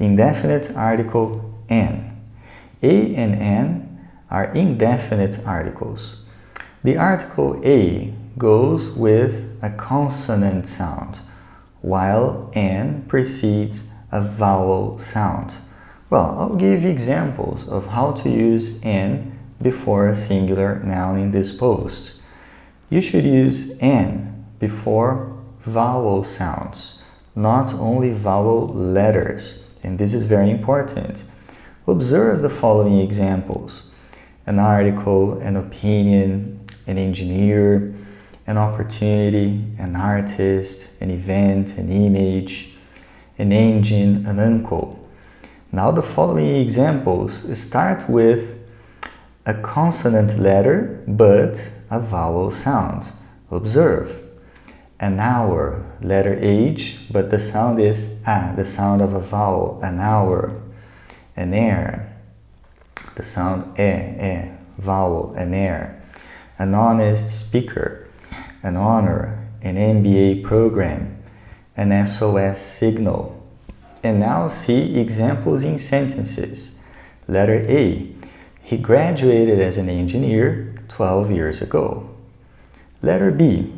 Indefinite article N. A and N are indefinite articles. The article A goes with a consonant sound, while N precedes a vowel sound. Well, I'll give examples of how to use N before a singular noun in this post. You should use N before vowel sounds, not only vowel letters. And this is very important. Observe the following examples: an article, an opinion, an engineer, an opportunity, an artist, an event, an image, an engine, an uncle. Now the following examples start with a consonant letter but a vowel sound. Observe. An hour, letter H, but the sound is A, the sound of a vowel, an hour. An heir, the sound E, vowel, an heir. An honest speaker, an honor, an MBA program, an SOS signal. And now see examples in sentences. Letter A, he graduated as an engineer 12 years ago. Letter B,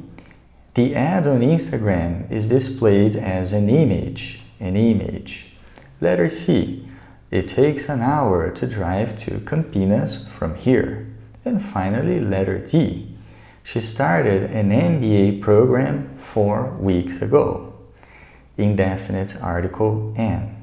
the ad on Instagram is displayed as an image. Letter C, it takes an hour to drive to Campinas from here. And finally, letter D, she started an MBA program 4 weeks ago. Indefinite article N.